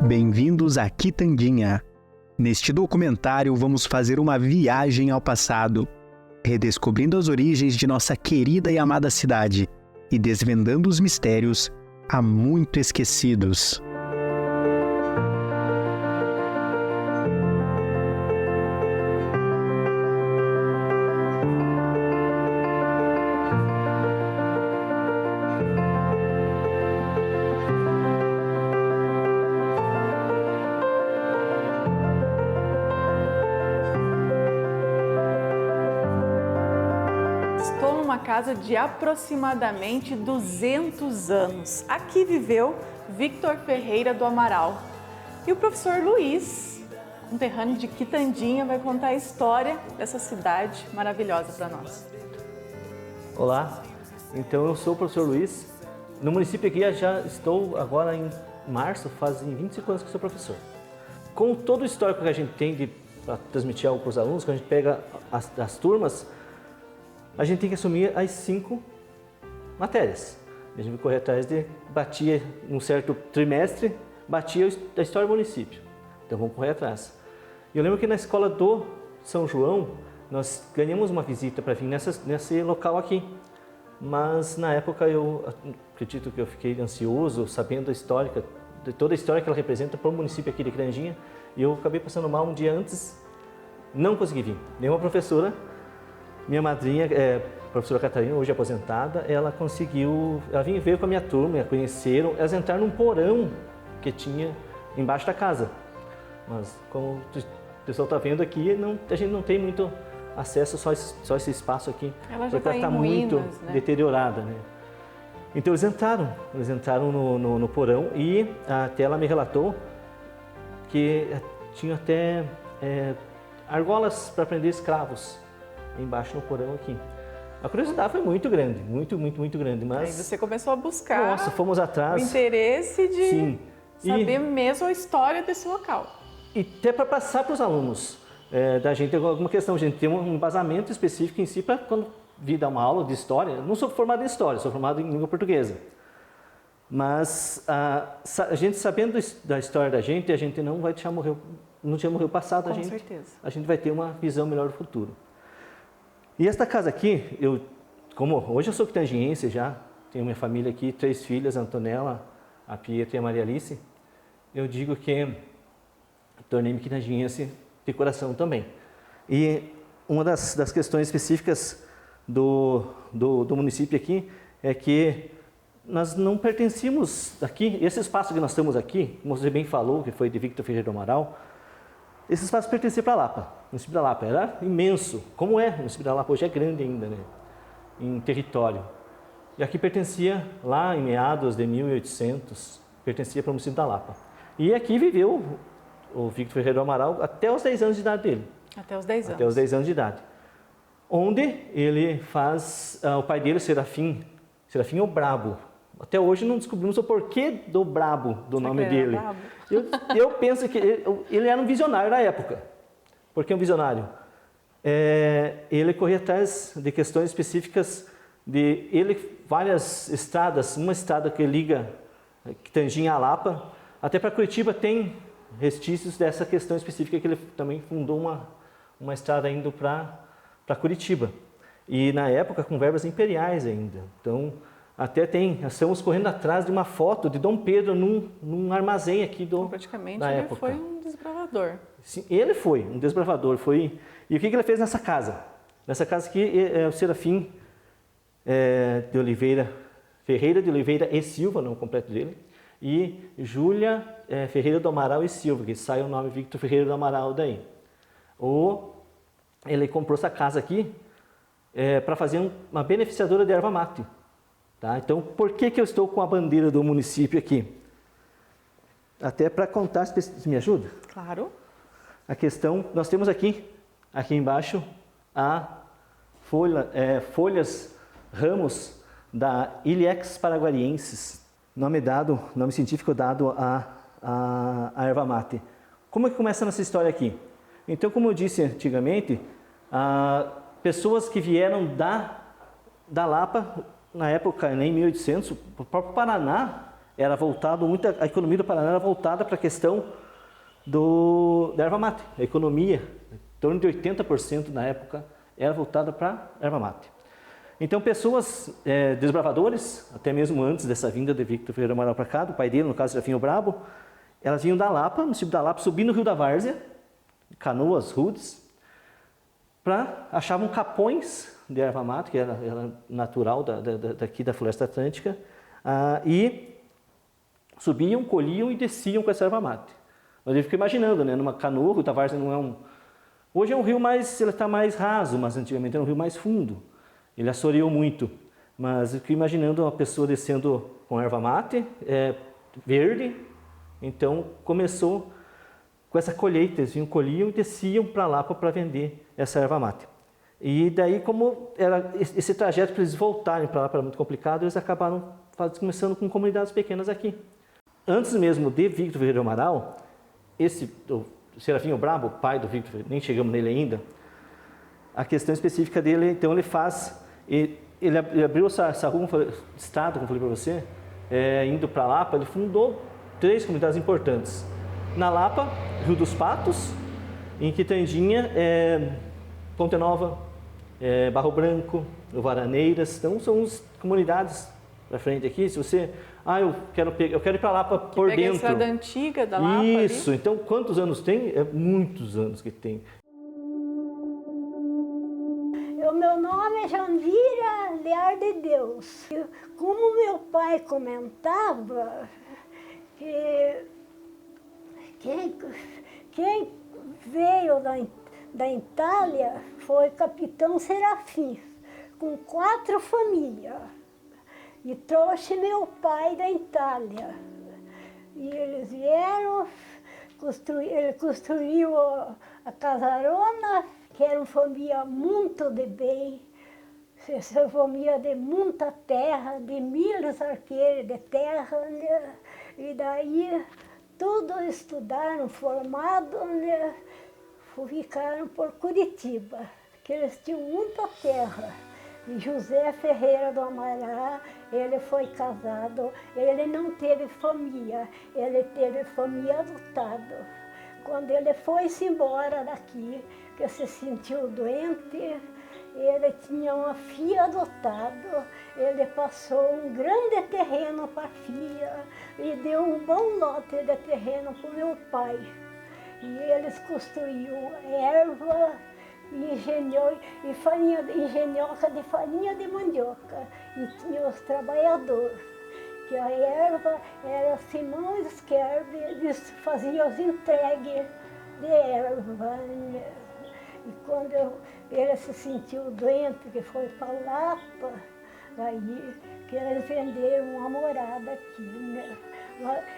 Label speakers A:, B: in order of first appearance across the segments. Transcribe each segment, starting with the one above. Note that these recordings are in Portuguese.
A: Bem-vindos a Quitandinha. Neste documentário vamos fazer uma viagem ao passado, redescobrindo as origens de nossa querida e amada cidade e desvendando os mistérios há muito esquecidos.
B: Estou numa casa de aproximadamente 200 anos. Aqui viveu Victor Ferreira do Amaral. E o professor Luiz, conterrâneo de Quitandinha, vai contar a história dessa cidade maravilhosa para nós.
C: Olá, então eu sou o professor Luiz. No município aqui já estou agora em março, fazem 25 anos que sou professor. Com todo o histórico que a gente tem para transmitir algo para os alunos, quando a gente pega as turmas, a gente tem que assumir as 5 matérias. A gente vai correr atrás batia um certo trimestre, batia a história do município. Então vamos correr atrás. Eu lembro que na escola do São João, nós ganhamos uma visita para vir nesse local aqui. Mas na época eu acredito que eu fiquei ansioso, sabendo de toda a história que ela representa para o município aqui de Quitandinha. E eu acabei passando mal um dia antes, não consegui vir. Nenhuma professora. Minha madrinha, a professora Catarina, hoje aposentada, ela veio com a minha turma, conheceram, elas entraram num porão que tinha embaixo da casa. Mas como o pessoal está vendo aqui, a gente não tem muito acesso só esse espaço aqui.
B: Ela já
C: está muito deteriorada, né? Então eles entraram no porão e até ela me relatou que tinha até argolas para prender escravos embaixo no porão aqui. A curiosidade foi muito grande, muito grande, mas...
B: Aí você começou a buscar.
C: Nossa, fomos atrás.
B: O interesse de
C: Sim.
B: saber mesmo a história desse local.
C: E até para passar para os alunos da gente alguma questão, a gente tem um embasamento específico em si para quando vir dar uma aula de história. Não sou formado em história, sou formado em língua portuguesa. Mas a gente sabendo da história da gente, a gente não vai deixar morrer o passado.
B: Com certeza.
C: A gente vai ter uma visão melhor do futuro. E esta casa aqui, hoje eu sou quitangiense já, tenho minha família aqui, 3 filhas, a Antonella, a Pietra e a Maria Alice, eu digo que tornei-me quitangiense de coração também. E uma das questões específicas do município aqui é que nós não pertencíamos aqui, esse espaço que nós estamos aqui, como você bem falou, que foi de Victor Ferreira do Amaral, esse espaço pertencia para a Lapa. O município da Lapa era imenso, como é, o município da Lapa hoje é grande ainda, né, em território. E aqui pertencia, lá em meados de 1800, pertencia para o município da Lapa. E aqui viveu o Victor Ferreira do Amaral até os 10 anos de idade dele.
B: Até os 10 anos.
C: Até os 10 anos de idade. Onde ele faz, o pai dele, Serafim o Brabo. Até hoje não descobrimos o porquê do Brabo, do nome dele. Eu penso que ele era um visionário da época. Por que um visionário? Ele corria atrás de questões específicas várias estradas, uma estrada que liga Quitandinha a Lapa, até para Curitiba tem restícios dessa questão específica que ele também fundou uma estrada indo para Curitiba. E na época com verbas imperiais ainda. Então, estamos correndo atrás de uma foto de Dom Pedro num armazém aqui
B: então, praticamente
C: da
B: ele
C: época.
B: foi um desbravador.
C: Sim, ele foi um desbravador. E o que ele fez nessa casa? Nessa casa aqui é o Serafim de Oliveira, Ferreira de Oliveira e Silva, o nome completo dele, e Júlia Ferreira do Amaral e Silva, que sai o nome Victor Ferreira do Amaral daí. Ele comprou essa casa aqui para fazer uma beneficiadora de erva mate. Tá? Então, por que eu estou com a bandeira do município aqui? Até para contar, você me ajuda?
B: Claro.
C: A questão, nós temos aqui embaixo, ramos da Iliex paraguariensis, nome científico dado à erva mate. Como é que começa nossa história aqui? Então, como eu disse antigamente, pessoas que vieram da Lapa, na época, em 1800, o próprio Paraná era voltado, a economia do Paraná era voltada para a questão da erva mate. A economia, em torno de 80% na época, era voltada para a erva mate. Então, pessoas, desbravadores, até mesmo antes dessa vinda de Victor Ferreira do Amaral para cá, do pai dele, no caso, Serafim o Brabo, elas vinham da Lapa, no município da Lapa, subindo o Rio da Várzea, canoas, rudes, achavam capões de erva mate, que era natural daqui da Floresta Atlântica, e subiam, colhiam e desciam com essa erva mate. Mas eu fico imaginando, né, numa canoa, o Rio da Várzea não é um... Hoje é um rio mais, ele está mais raso, mas antigamente era um rio mais fundo. Ele assoreou muito, mas eu fico imaginando uma pessoa descendo com erva mate, verde, então começou com essa colheita, eles vinham, colhiam e desciam para lá para vender essa erva mate. E daí, como era esse trajeto para eles voltarem para lá era muito complicado, eles acabaram começando com comunidades pequenas aqui. Antes mesmo de Victor Ferreira do Amaral, o Serafim o Brabo, pai do Victor, nem chegamos nele ainda, a questão específica dele, então ele abriu essa rua, estado, como eu falei para você, indo para Lapa, ele fundou 3 comunidades importantes. Na Lapa, Rio dos Patos, em Quitandinha, Ponte Nova, Barro Branco, Varaneiras. Então, são as comunidades para frente aqui. Se você... eu quero ir para Lapa por dentro.
B: A estrada antiga da Lapa.
C: Isso.
B: Ali.
C: Então, quantos anos tem? Muitos anos que tem.
D: O meu nome é Jandira Lear de Deus. Como meu pai comentava, que quem veio da Itália foi Capitão Serafim, com 4 famílias, e trouxe meu pai da Itália. E eles vieram, ele construiu a casarona, que era uma família muito de bem, essa família de muita terra, de 1000 arqueiros de terra, né? E daí todos estudaram, formados, né? Ficaram por Curitiba, que eles tinham muita terra. E José Ferreira do Amaral, ele foi casado, ele não teve família, ele teve família adotada. Quando ele foi-se embora daqui, que se sentiu doente, ele tinha uma filha adotada, ele passou um grande terreno para a filha e deu um bom lote de terreno para o meu pai. E eles construíram erva e engenhoca de farinha de mandioca. E tinha os trabalhadores, que a erva era Simão Esquerve, eles faziam as entregas de erva. E quando ele se sentiu doente, que foi para Lapa, daí que eles venderam uma morada aqui, né?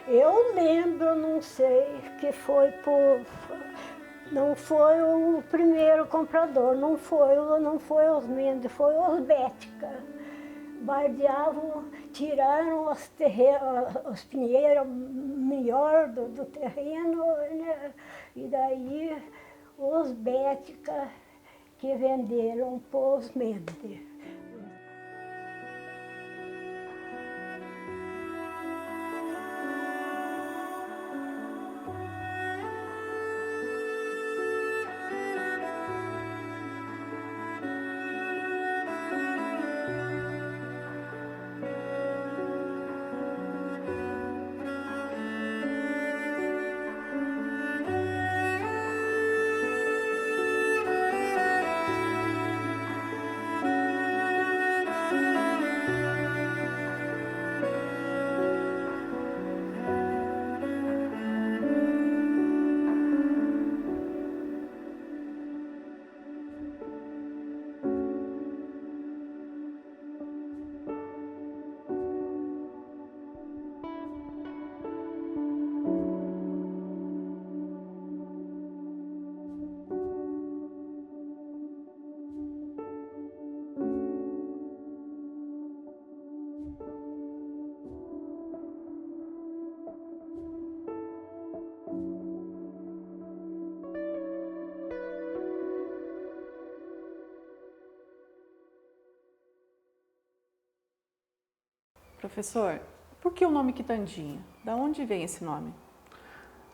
D: Eu lembro, não sei, que não foi o primeiro comprador, não foi os Mendes, foi os Bética. Bardeavam, tiraram os pinheiros melhor do terreno, né? E daí os Bética que venderam para os Mendes.
B: Professor, Por que o nome Quitandinha? Da onde vem esse nome?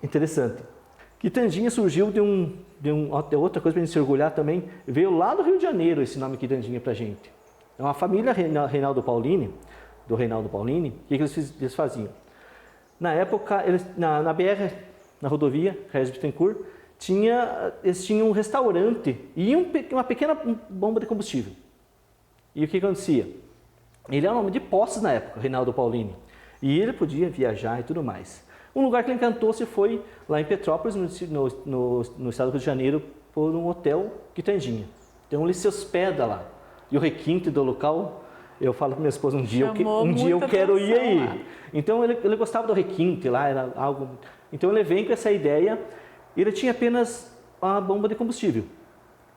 C: Interessante. Quitandinha surgiu de outra coisa para a gente se orgulhar também. Veio lá do Rio de Janeiro esse nome Quitandinha para a gente. É uma família Reinaldo Paulini, do Reinaldo Paulini. O que eles faziam? Na época, na BR, na rodovia, Regis Bittencourt, eles tinham um restaurante e uma pequena bomba de combustível. E o que acontecia? Ele era um homem de posses na época, Reinaldo Paulini. E ele podia viajar e tudo mais. Um lugar que ele encantou-se foi lá em Petrópolis, no estado do Rio de Janeiro, por um hotel Quitandinha. Então ele se hospeda lá. E o requinte do local, eu falo para minha esposa, um dia eu quero ir aí. Lá. Então ele gostava do requinte lá, era algo... Então ele vem com essa ideia, e ele tinha apenas uma bomba de combustível.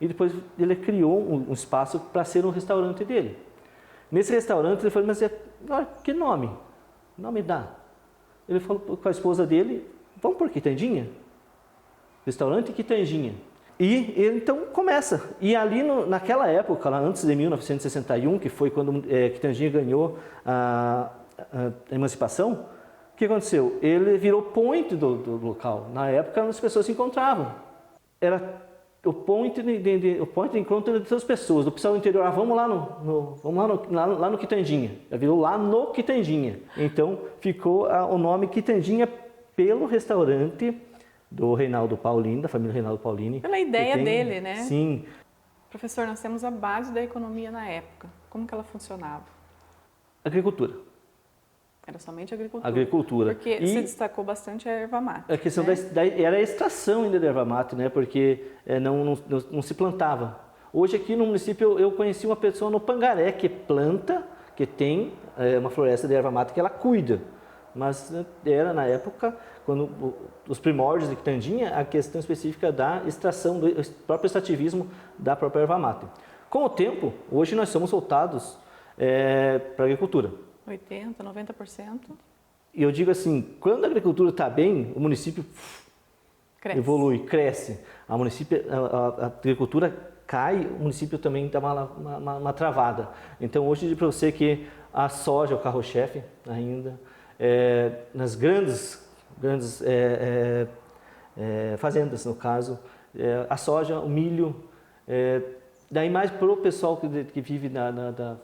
C: E depois ele criou um espaço para ser um restaurante dele. Nesse restaurante ele falou, mas que nome? Nome dá. Ele falou com a esposa dele, vamos por Quitandinha? Restaurante Quitandinha. E ele então começa. E ali naquela época, lá antes de 1961, que foi quando Quitandinha ganhou a emancipação, o que aconteceu? Ele virou point do local. Na época, as pessoas se encontravam. Era o point de encontro entre as pessoas. Do pessoal do interior, vamos lá no Quitandinha. Já virou lá no Quitandinha. Então, ficou o nome Quitandinha pelo restaurante do Reinaldo Paulini, da família Reinaldo Paulini.
B: Pela ideia dele, né?
C: Sim.
B: Professor, nós temos a base da economia na época. Como que ela funcionava?
C: Agricultura.
B: Era somente agricultura?
C: Agricultura.
B: Porque se destacou bastante a erva mate.
C: A questão era a extração ainda da erva mate, né? Porque não se plantava. Hoje aqui no município eu conheci uma pessoa no Pangaré que planta, que tem uma floresta de erva mate que ela cuida. Mas era na época, quando os primórdios de Quitandinha, a questão específica da extração, do próprio extrativismo da própria erva mate. Com o tempo, hoje nós somos voltados para a agricultura.
B: 80%, 90%.
C: E eu digo assim, quando a agricultura está bem, o município evolui, cresce. A agricultura cai, o município também dá uma travada. Então hoje eu digo para você que a soja é o carro-chefe ainda. Nas grandes fazendas, no caso, a soja, o milho, daí mais para o pessoal que vive da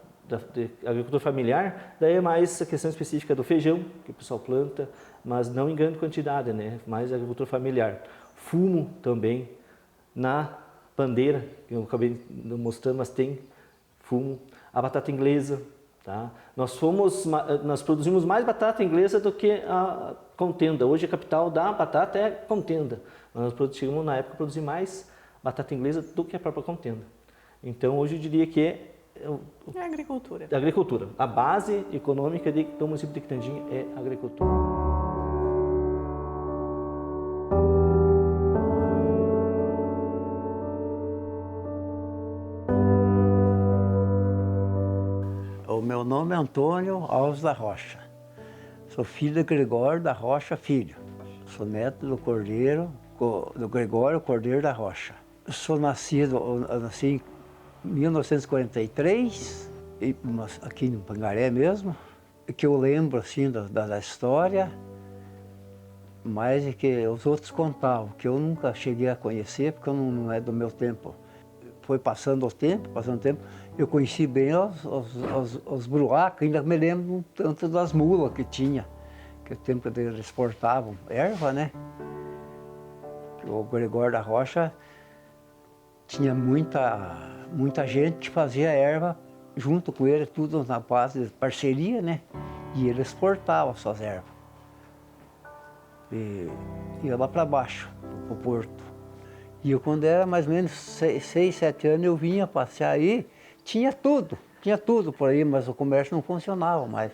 C: agricultura familiar, daí é mais a questão específica do feijão, que o pessoal planta, mas não em grande quantidade, né? Mais agricultura familiar. Fumo também, na bandeira, que eu acabei mostrando, mas tem fumo. A batata inglesa, tá? Nós produzimos mais batata inglesa do que a Contenda. Hoje a capital da batata é Contenda. Nós chegamos na época a produzir mais batata inglesa do que a própria Contenda. Então hoje eu diria que é
B: a agricultura.
C: A agricultura. A base econômica do município de Quitandinha é a agricultura.
E: O meu nome é Antônio Alves da Rocha. Sou filho de Gregório da Rocha Filho. Sou neto do Gregório Cordeiro da Rocha. Eu nasci em 1943, aqui no Pangaré mesmo, que eu lembro assim da história, mais que os outros contavam, que eu nunca cheguei a conhecer, porque não é do meu tempo. Foi passando o tempo, eu conheci bem os bruacos, ainda me lembro tanto das mulas que tinha, que o tempo que eles exportavam erva, né? O Gregório da Rocha tinha muita gente que fazia erva junto com ele, tudo na base de parceria, né? E ele exportava suas ervas. E ia lá para baixo, para o porto. E eu, quando era mais ou menos 6, 7 anos, eu vinha passear aí, tinha tudo por aí, mas o comércio não funcionava mais.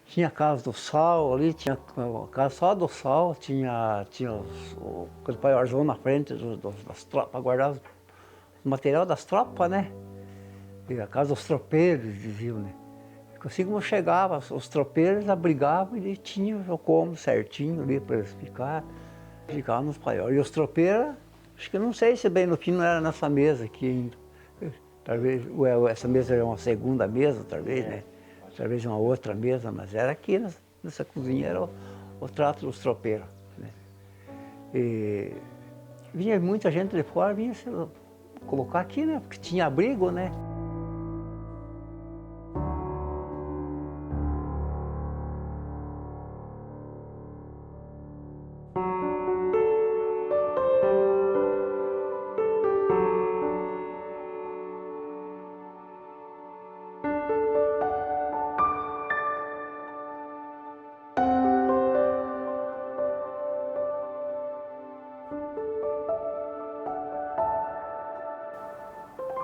E: Tinha a Casa do Sal ali, tinha a Casa só do Sal, tinha o paiorzão na frente das tropas, para guardar o material das tropas, né? E a Casa dos Tropeiros, diziam, né? Assim como chegava, os tropeiros abrigavam e tinha o cômodo certinho ali para eles ficavam nos paióis. E os tropeiros, acho que não sei se bem no fim não era nessa mesa aqui ainda. Talvez essa mesa era uma segunda mesa, talvez, né? Talvez uma outra mesa, mas era aqui nessa cozinha era o trato dos tropeiros, né? E vinha muita gente de fora, vinha se colocar aqui, né? Porque tinha abrigo, né?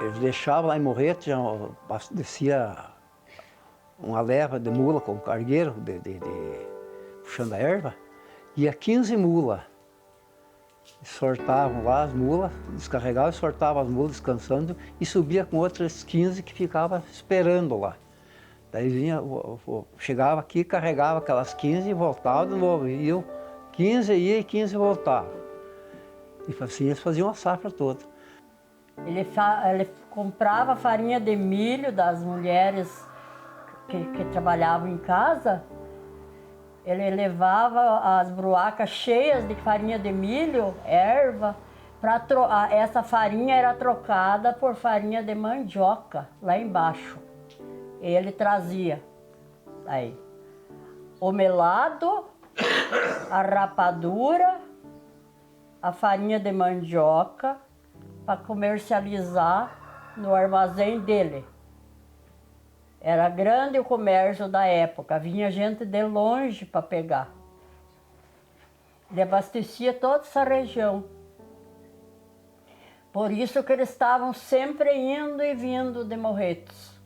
E: Eles deixavam lá em Morretes, já descia uma leva de mula com cargueiro, puxando a erva, ia 15 mulas. Sortavam lá as mulas, descarregavam e sortavam as mulas descansando e subia com outras 15 que ficavam esperando lá. Daí vinha, chegava aqui, carregava aquelas 15 e voltava de novo. E eu, 15 ia e 15 voltava. E assim eles faziam a safra toda.
F: Ele comprava farinha de milho das mulheres que trabalhavam em casa. Ele levava as bruacas cheias de farinha de milho, erva. Essa farinha era trocada por farinha de mandioca, lá embaixo. Ele trazia aí o melado, a rapadura, a farinha de mandioca, para comercializar no armazém dele. Era grande o comércio da época, vinha gente de longe para pegar. Ele abastecia toda essa região. Por isso que eles estavam sempre indo e vindo de Morretes.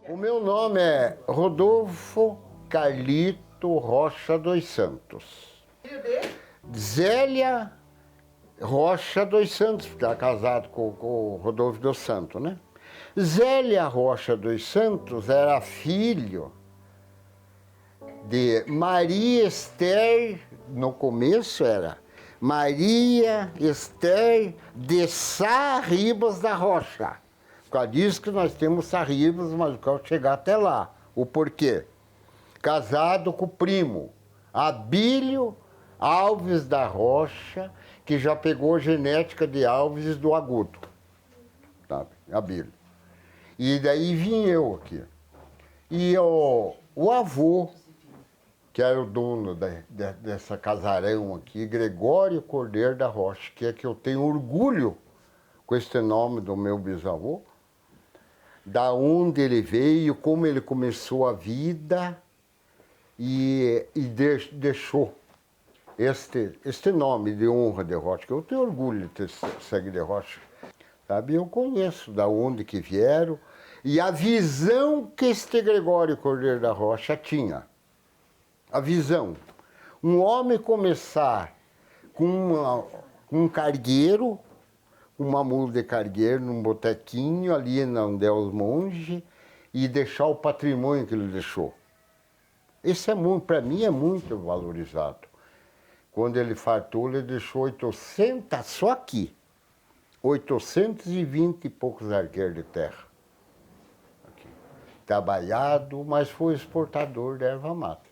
G: O meu nome é Rodolfo Carlito Rocha dos Santos. Zélia Rocha dos Santos, porque era casado com o Rodolfo dos Santos, né? Zélia Rocha dos Santos era filho de Maria Esther, no começo era Maria Esther de Sá Ribas da Rocha. Por causa disso que nós temos Sá Ribas, mas eu quero chegar até lá. O porquê? Casado com o primo Abílio Alves da Rocha, que já pegou a genética de Alves do Agudo, sabe? Abílio. E daí vim eu aqui. E o avô, que era o dono dessa casarão aqui, Gregório Cordeiro da Rocha, que é que eu tenho orgulho com esse nome do meu bisavô, da onde ele veio, como ele começou a vida e deixou este nome de honra de Rocha, que eu tenho orgulho de ter sangue de Rocha. Sabe? Eu conheço da onde que vieram e a visão que este Gregório Cordeiro da Rocha tinha. A visão. Um homem começar com um cargueiro, uma mula de cargueiro num botequinho ali na Deus Monge e deixar o patrimônio que ele deixou. Isso é muito, para mim é muito valorizado. Quando ele fartou, ele deixou 800, só aqui, 820 e poucos arqueiros de terra. Aqui. Trabalhado, mas foi exportador de erva mate.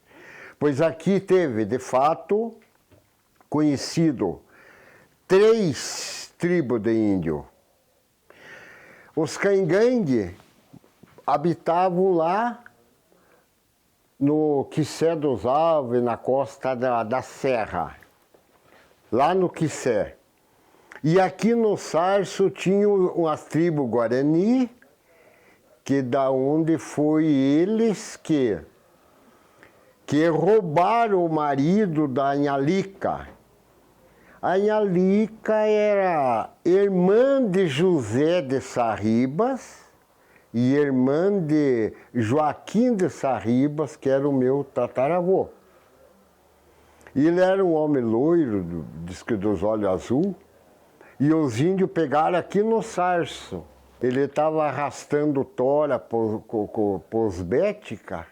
G: Pois aqui teve, de fato, conhecido 3 tribos de índio. Os Cangangue habitavam lá no Quissé dos Alves, na costa da Serra, lá no Quissé. E aqui no Sarso tinha umas tribos Guarani, que da onde foi eles que roubaram o marido da Inhalica. A Inhalica era irmã de José de Sarribas, e irmã de Joaquim de Sarribas, que era o meu tataravô. Ele era um homem loiro, diz que dos olhos azul, e os índios pegaram aqui no Sarso. Ele estava arrastando tora posbética,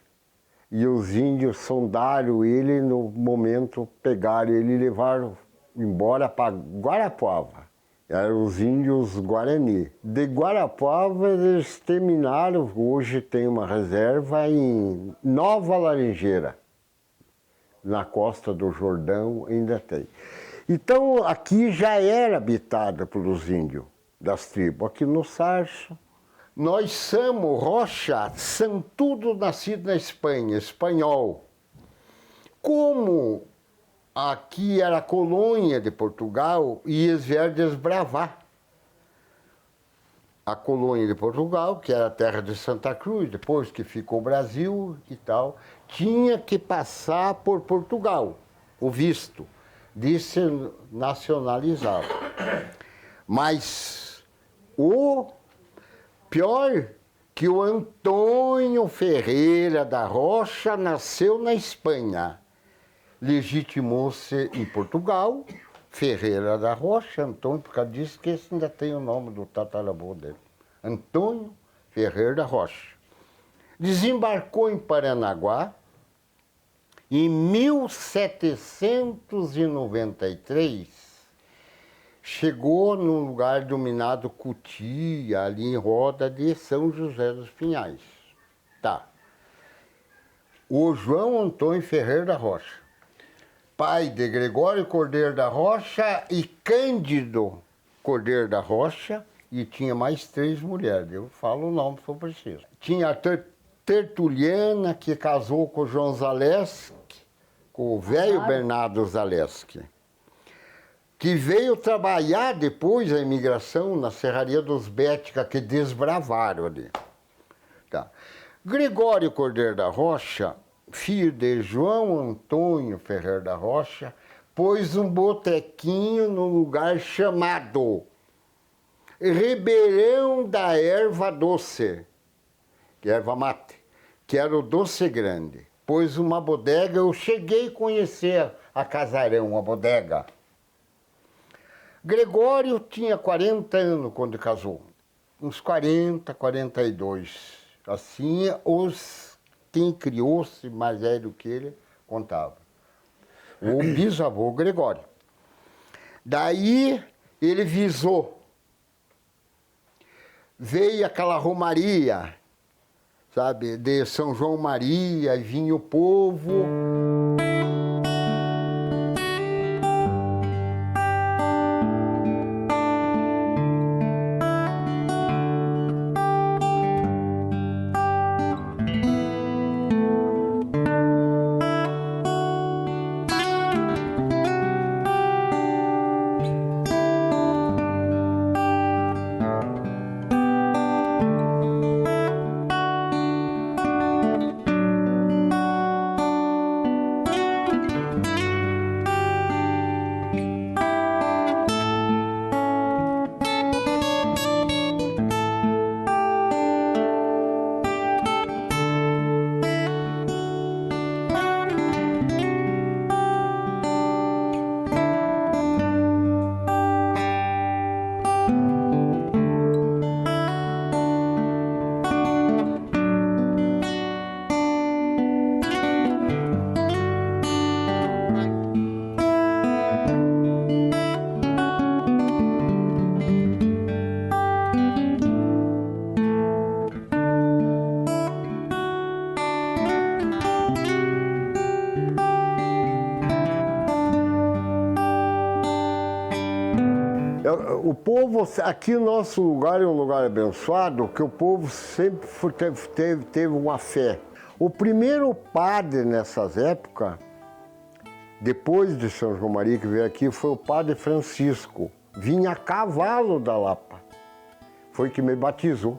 G: e os índios sondaram ele, no momento pegaram ele e levaram embora para Guarapuava. Eram os índios Guarani. De Guarapava eles terminaram, hoje tem uma reserva em Nova Laranjeira, na costa do Jordão ainda tem. Então aqui já era habitada pelos índios das tribos, aqui no Sarso. Nós somos Rocha, são tudo nascidos na Espanha, espanhol. Como aqui era colônia de Portugal e eles vieram desbravar a colônia de Portugal, que era a terra de Santa Cruz, depois que ficou o Brasil e tal, tinha que passar por Portugal, o visto, de ser nacionalizado. Mas o pior que o Antônio Ferreira da Rocha nasceu na Espanha. Legitimou-se em Portugal, Ferreira da Rocha, Antônio, por causa disso que esse ainda tem o nome do tataravô dele. Antônio Ferreira da Rocha. Desembarcou em Paranaguá em 1793, chegou num lugar denominado Cutia, ali em Roda de São José dos Pinhais. Tá. O João Antônio Ferreira da Rocha, pai de Gregório Cordeiro da Rocha e Cândido Cordeiro da Rocha, e tinha mais 3 mulheres, eu falo o nome se for preciso. Tinha a Tertuliana, que casou com o João Zaleski, com o velho Bernardo Zaleski, que veio trabalhar depois a imigração na Serraria dos Bética, que desbravaram ali. Tá. Gregório Cordeiro da Rocha, filho de João Antônio Ferreira da Rocha, pôs um botequinho no lugar chamado Ribeirão da Erva Doce, que é erva mate, que era o Doce Grande. Pôs uma bodega, eu cheguei a conhecer a Casarão, a bodega. Gregório tinha 40 anos quando casou, uns 40, 42. Assim, quem criou-se mais velho que ele contava. O bisavô Gregório. Daí ele visou. Veio aquela romaria, sabe, de São João Maria, e vinha o povo. O povo, aqui o nosso lugar é um lugar abençoado, que o povo sempre teve uma fé. O primeiro padre nessas épocas, depois de São João Maria que veio aqui, foi o padre Francisco. Vinha a cavalo da Lapa. Foi que me batizou.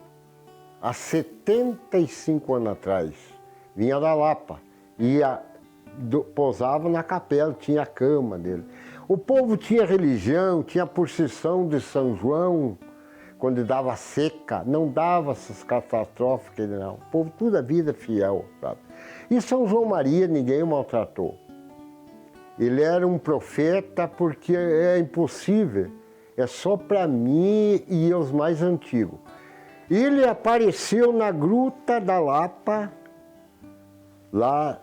G: Há 75 anos atrás. Vinha da Lapa. Pousava na capela, tinha a cama dele. O povo tinha religião, tinha a procissão de São João, quando dava seca, não dava essas catastróficas, não. O povo toda a vida fiel, sabe? E São João Maria ninguém o maltratou. Ele era um profeta porque é impossível, é só para mim e os mais antigos. Ele apareceu na Gruta da Lapa, lá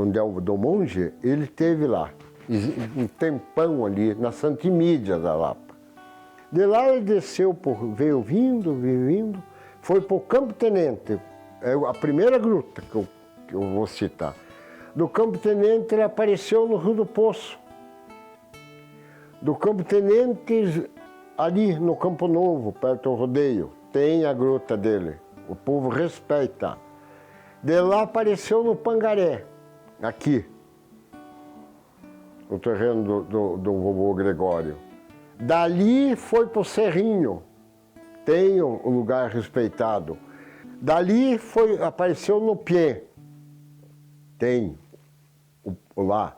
G: onde é o do monge, ele esteve lá. Um tempão ali, na Santimídia da Lapa. De lá ele desceu, veio vindo, foi para o Campo Tenente, é a primeira gruta que eu vou citar. Do Campo Tenente ele apareceu no Rio do Poço. Do Campo Tenente, ali no Campo Novo, perto do rodeio, tem a gruta dele. O povo respeita. De lá apareceu no Pangaré, aqui, no terreno do vovô Gregório. Dali foi para o Cerrinho, tem um lugar respeitado. Dali apareceu no Pié, tem lá,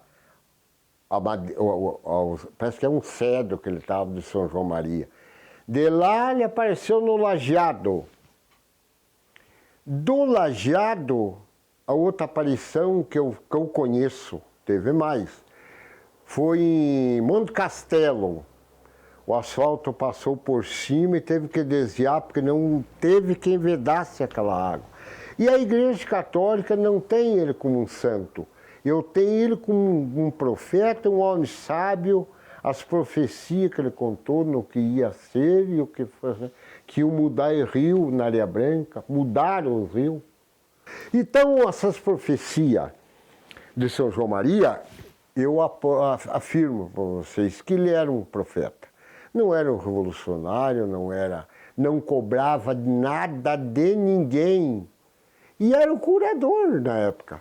G: parece que é um cedro que ele estava de São João Maria. De lá ele apareceu no Lajeado. Do Lajeado, a outra aparição que eu conheço, teve mais, foi em Monte Castelo. O asfalto passou por cima e teve que desviar, porque não teve quem vedasse aquela água. E a Igreja Católica não tem ele como um santo. Eu tenho ele como um profeta, um homem sábio, as profecias que ele contou no que ia ser e o que foi, que iam mudar o rio na Areia Branca, mudaram o rio. Então, essas profecias de São João Maria, eu afirmo para vocês que ele era um profeta. Não era um revolucionário, não cobrava nada de ninguém. E era um curador na época.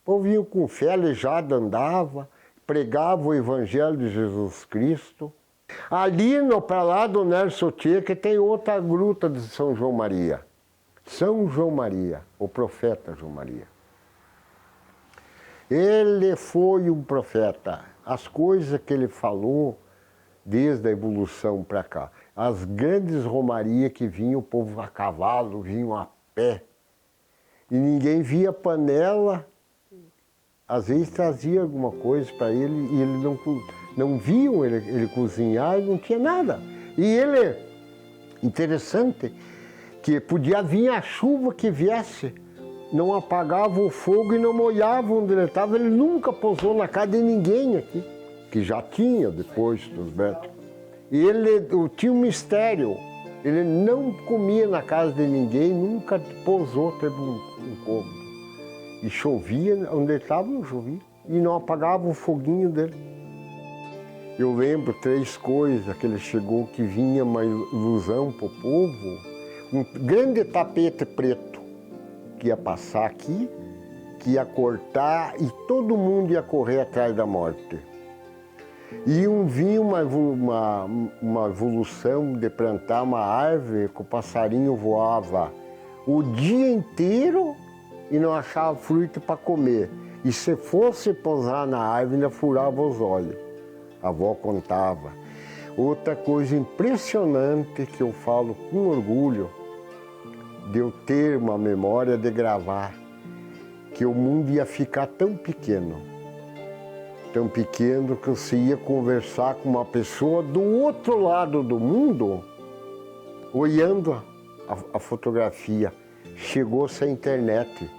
G: O povo vinha com fé, aleijado, andava, pregava o Evangelho de Jesus Cristo. Ali, para lá do Nerso Tchê, que tem outra gruta de São João Maria. São João Maria, o profeta João Maria. Ele foi um profeta. As coisas que ele falou, desde a evolução para cá. As grandes romarias que vinham, o povo a cavalo, vinham a pé. E ninguém via panela. Às vezes trazia alguma coisa para ele e ele não viam ele cozinhar e não tinha nada. E ele, interessante, que podia vir a chuva que viesse, não apagava o fogo e não molhava onde ele estava. Ele nunca pousou na casa de ninguém aqui, que já tinha depois dos Betos. E ele tinha um mistério, ele não comia na casa de ninguém, nunca pousou, teve um cômodo. E chovia, onde ele estava não chovia, e não apagava o foguinho dele. Eu lembro 3 coisas que ele chegou, que vinha uma ilusão para o povo, um grande tapete preto que ia passar aqui, que ia cortar e todo mundo ia correr atrás da morte. E vinha uma evolução de plantar uma árvore que o passarinho voava o dia inteiro e não achava fruto para comer. E se fosse pousar na árvore, ainda furava os olhos. A avó contava. Outra coisa impressionante que eu falo com orgulho, de eu ter uma memória de gravar, que o mundo ia ficar tão pequeno que você ia conversar com uma pessoa do outro lado do mundo, olhando a fotografia. Chegou-se a internet.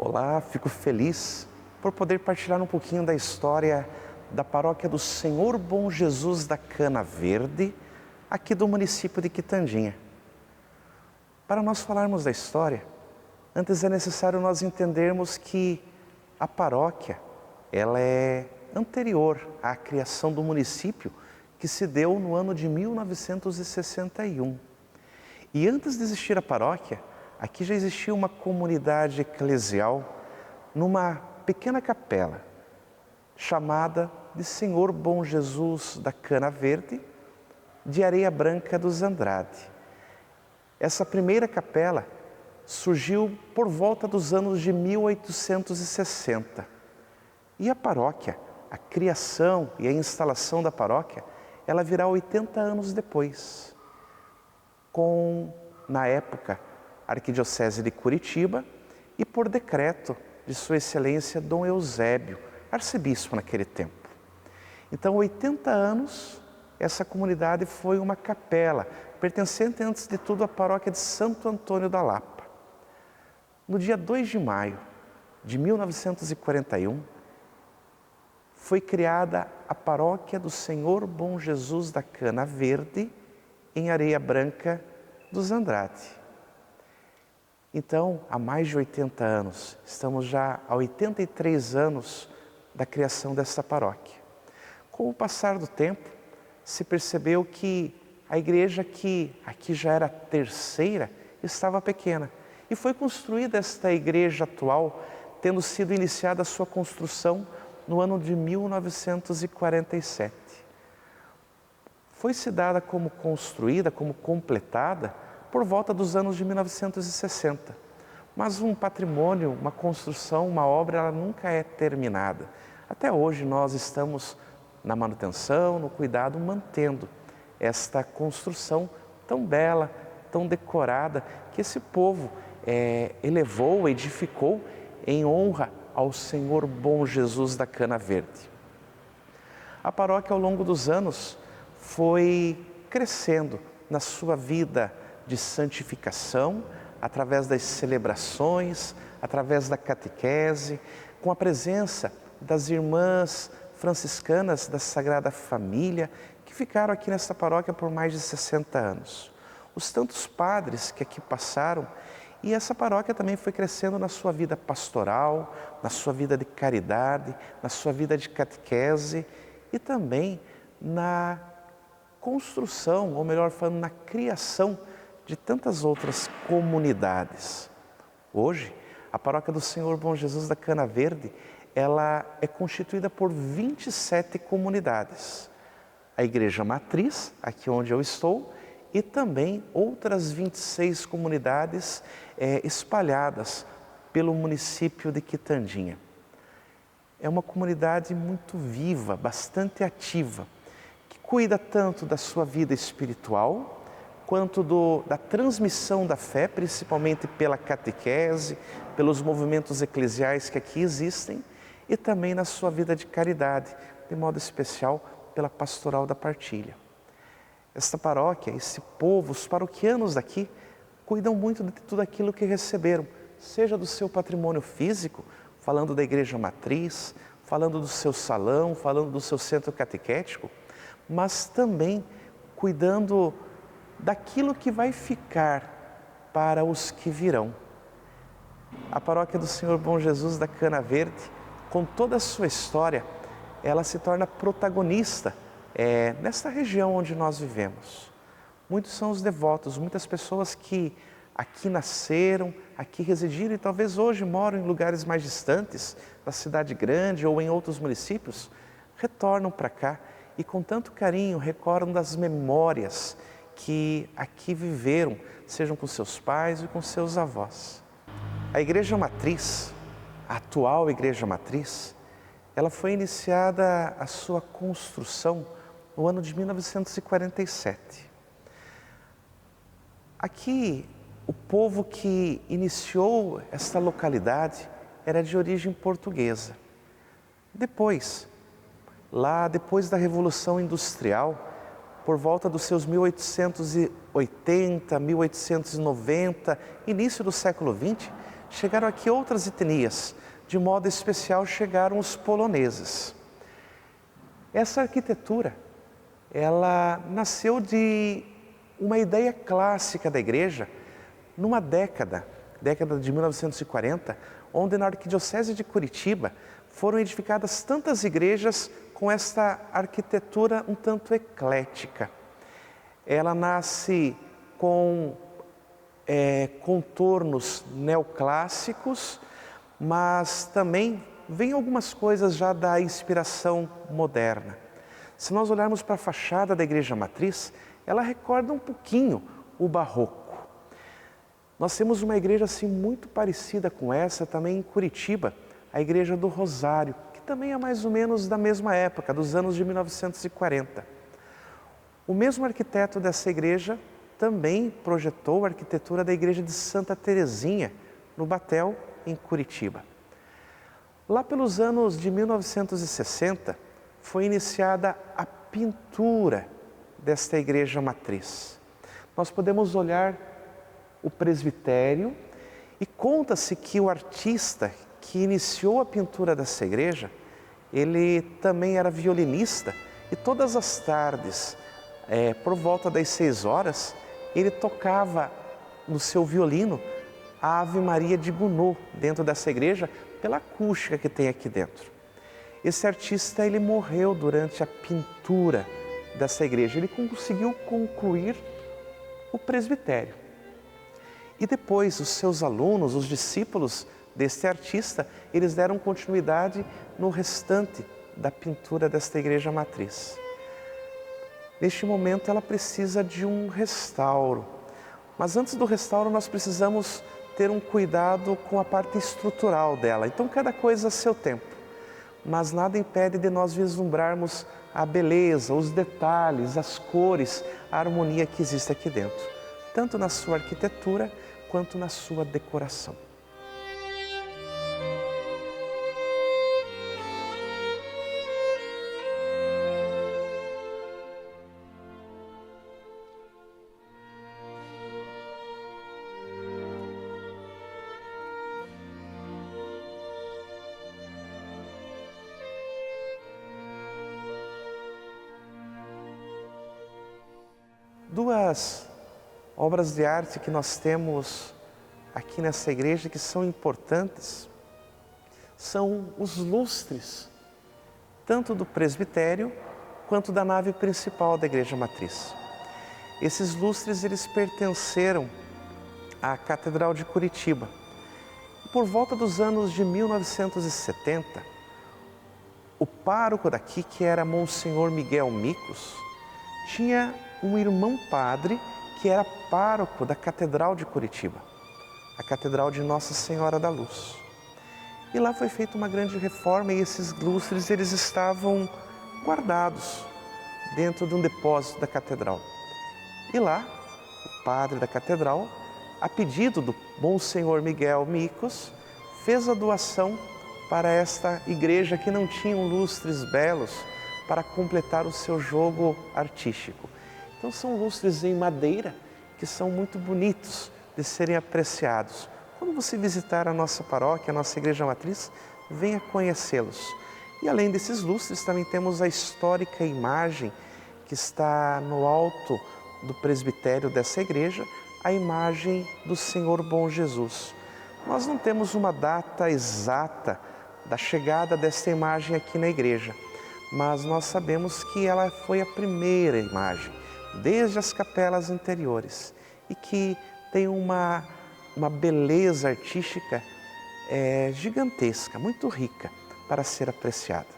H: Olá, fico feliz por poder partilhar um pouquinho da história da paróquia do Senhor Bom Jesus da Cana Verde, aqui do município de Quitandinha. Para nós falarmos da história, antes é necessário nós entendermos que a paróquia, ela é anterior à criação do município, que se deu no ano de 1961. E antes de existir a paróquia, aqui já existia uma comunidade eclesial numa pequena capela, chamada de Senhor Bom Jesus da Cana Verde, de Areia Branca dos Andrade. Essa primeira capela surgiu por volta dos anos de 1860. E a paróquia, a criação e a instalação da paróquia, ela virá 80 anos depois, com, na época, a Arquidiocese de Curitiba e por decreto de Sua Excelência Dom Eusébio, arcebispo naquele tempo. Então, 80 anos, essa comunidade foi uma capela, pertencente antes de tudo à paróquia de Santo Antônio da Lapa. No dia 2 de maio de 1941, foi criada a paróquia do Senhor Bom Jesus da Cana Verde, em Areia Branca dos Andrade. Então, há mais de 80 anos, estamos já há 83 anos da criação dessa paróquia. Com o passar do tempo, se percebeu que a igreja que aqui já era a terceira, estava pequena. E foi construída esta igreja atual, tendo sido iniciada a sua construção no ano de 1947. Foi-se dada como construída, como completada, por volta dos anos de 1960. Mas um patrimônio, uma construção, uma obra, ela nunca é terminada. Até hoje nós estamos na manutenção, no cuidado, mantendo esta construção tão bela, tão decorada, que esse povo elevou, edificou em honra ao Senhor Bom Jesus da Cana Verde. A paróquia, ao longo dos anos, foi crescendo na sua vida de santificação, através das celebrações, através da catequese, com a presença das irmãs franciscanas da Sagrada Família, que ficaram aqui nesta paróquia por mais de 60 anos. Os tantos padres que aqui passaram, e essa paróquia também foi crescendo na sua vida pastoral, na sua vida de caridade, na sua vida de catequese e também na construção, ou melhor falando, na criação de tantas outras comunidades. Hoje, a paróquia do Senhor Bom Jesus da Cana Verde, ela é constituída por 27 comunidades. A Igreja Matriz, aqui onde eu estou, e também outras 26 comunidades espalhadas pelo município de Quitandinha. É uma comunidade muito viva, bastante ativa, que cuida tanto da sua vida espiritual, quanto da transmissão da fé, principalmente pela catequese, pelos movimentos eclesiais que aqui existem, e também na sua vida de caridade, de modo especial pela pastoral da partilha. Esta paróquia, esse povo, os paroquianos daqui, cuidam muito de tudo aquilo que receberam, seja do seu patrimônio físico, falando da igreja matriz, falando do seu salão, falando do seu centro catequético, mas também cuidando daquilo que vai ficar para os que virão. A paróquia do Senhor Bom Jesus da Cana Verde, com toda a sua história, ela se torna protagonista nesta região onde nós vivemos. Muitos são os devotos, muitas pessoas que aqui nasceram, aqui residiram e talvez hoje moram em lugares mais distantes, da cidade grande ou em outros municípios, retornam para cá e com tanto carinho recordam das memórias que aqui viveram, sejam com seus pais e com seus avós. A Igreja Matriz, a atual Igreja Matriz, ela foi iniciada a sua construção no ano de 1947. Aqui, o povo que iniciou esta localidade era de origem portuguesa. Depois da Revolução Industrial, por volta dos seus 1880, 1890, início do século XX, chegaram aqui outras etnias, de modo especial chegaram os poloneses. Essa arquitetura, ela nasceu de uma ideia clássica da igreja, numa década de 1940, onde na Arquidiocese de Curitiba foram edificadas tantas igrejas com esta arquitetura um tanto eclética. Ela nasce com contornos neoclássicos, mas também vem algumas coisas já da inspiração moderna. Se nós olharmos para a fachada da igreja matriz, ela recorda um pouquinho o barroco. Nós temos uma igreja assim muito parecida com essa também em Curitiba, a Igreja do Rosário, que também é mais ou menos da mesma época, dos anos de 1940. O mesmo arquiteto dessa igreja também projetou a arquitetura da igreja de Santa Terezinha, no Batel, em Curitiba. Lá pelos anos de 1960, foi iniciada a pintura desta igreja matriz. Nós podemos olhar o presbitério e conta-se que o artista que iniciou a pintura dessa igreja, ele também era violinista e todas as tardes, por volta das 6 horas, ele tocava no seu violino a Ave Maria de Gounod dentro dessa igreja, pela acústica que tem aqui dentro. Esse artista, ele morreu durante a pintura dessa igreja, ele conseguiu concluir o presbitério. E depois os seus alunos, os discípulos deste artista, eles deram continuidade no restante da pintura desta igreja matriz. Neste momento ela precisa de um restauro, mas antes do restauro nós precisamos ter um cuidado com a parte estrutural dela. Então cada coisa a seu tempo, mas nada impede de nós vislumbrarmos a beleza, os detalhes, as cores, a harmonia que existe aqui dentro, tanto na sua arquitetura quanto na sua decoração. Duas obras de arte que nós temos aqui nessa igreja que são importantes são os lustres, tanto do presbitério quanto da nave principal da igreja matriz. Esses lustres, eles pertenceram à Catedral de Curitiba. Por volta dos anos de 1970, o pároco daqui, que era Monsenhor Miguel Micos, tinha um irmão padre que era pároco da Catedral de Curitiba, a Catedral de Nossa Senhora da Luz. E lá foi feita uma grande reforma e esses lustres, eles estavam guardados dentro de um depósito da Catedral. E lá, o padre da Catedral, a pedido do Monsenhor Miguel Micos, fez a doação para esta igreja que não tinha lustres belos para completar o seu jogo artístico. Então são lustres em madeira que são muito bonitos de serem apreciados. Quando você visitar a nossa paróquia, a nossa igreja matriz, venha conhecê-los. E além desses lustres, também temos a histórica imagem que está no alto do presbitério dessa igreja, a imagem do Senhor Bom Jesus. Nós não temos uma data exata da chegada desta imagem aqui na igreja, mas nós sabemos que ela foi a primeira imagem, desde as capelas anteriores, e que tem uma beleza artística gigantesca, muito rica para ser apreciada.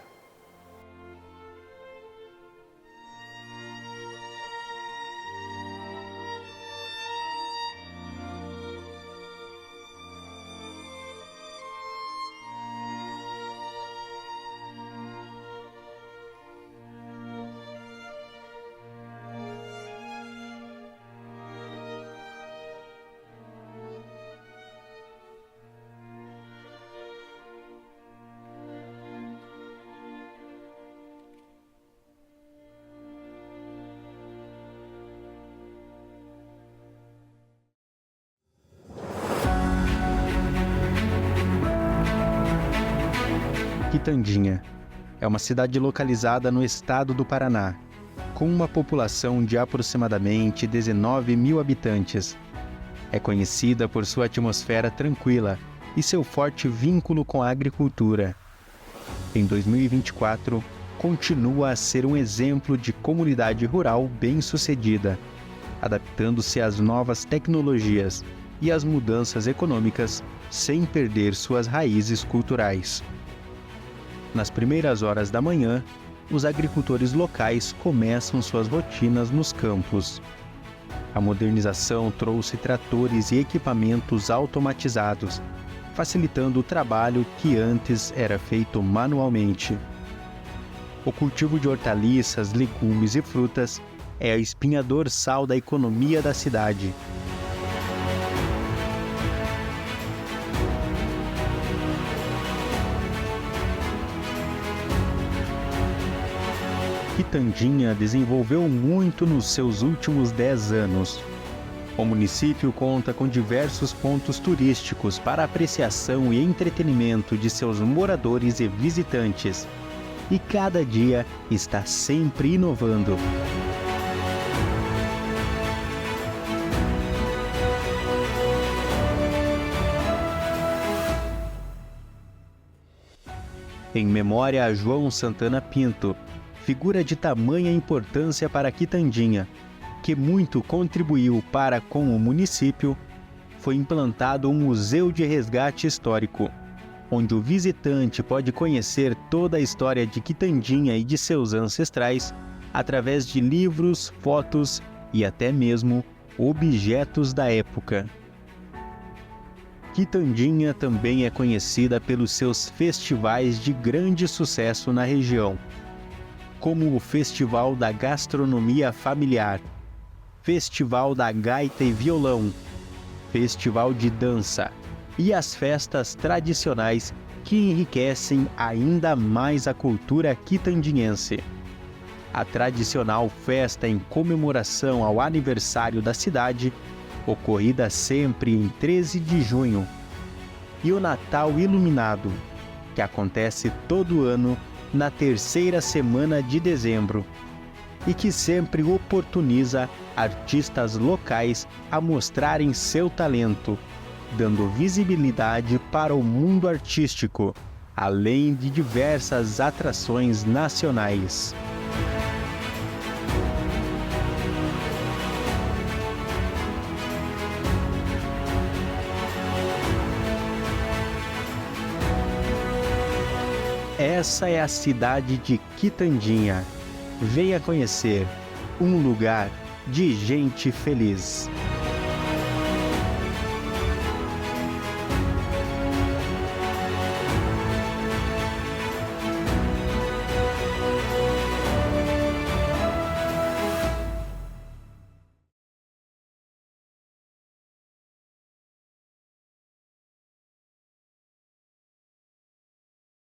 A: Quitandinha. É uma cidade localizada no estado do Paraná, com uma população de aproximadamente 19 mil habitantes. É conhecida por sua atmosfera tranquila e seu forte vínculo com a agricultura. Em 2024, continua a ser um exemplo de comunidade rural bem-sucedida, adaptando-se às novas tecnologias e às mudanças econômicas sem perder suas raízes culturais. Nas primeiras horas da manhã, os agricultores locais começam suas rotinas nos campos. A modernização trouxe tratores e equipamentos automatizados, facilitando o trabalho que antes era feito manualmente. O cultivo de hortaliças, legumes e frutas é a espinha dorsal da economia da cidade. Quitandinha desenvolveu muito nos seus últimos 10 anos. O município conta com diversos pontos turísticos para apreciação e entretenimento de seus moradores e visitantes. E cada dia está sempre inovando. Em memória a João Santana Pinto, figura de tamanha importância para Quitandinha, que muito contribuiu para com o município, foi implantado um museu de resgate histórico, onde o visitante pode conhecer toda a história de Quitandinha e de seus ancestrais através de livros, fotos e até mesmo objetos da época. Quitandinha também é conhecida pelos seus festivais de grande sucesso na região, como o Festival da Gastronomia Familiar, Festival da Gaita e Violão, Festival de Dança e as festas tradicionais que enriquecem ainda mais a cultura quitandinhense. A tradicional festa em comemoração ao aniversário da cidade, ocorrida sempre em 13 de junho, e o Natal Iluminado, que acontece todo ano na terceira semana de dezembro, e que sempre oportuniza artistas locais a mostrarem seu talento, dando visibilidade para o mundo artístico, além de diversas atrações nacionais. Essa é a cidade de Quitandinha. Venha conhecer um lugar de gente feliz.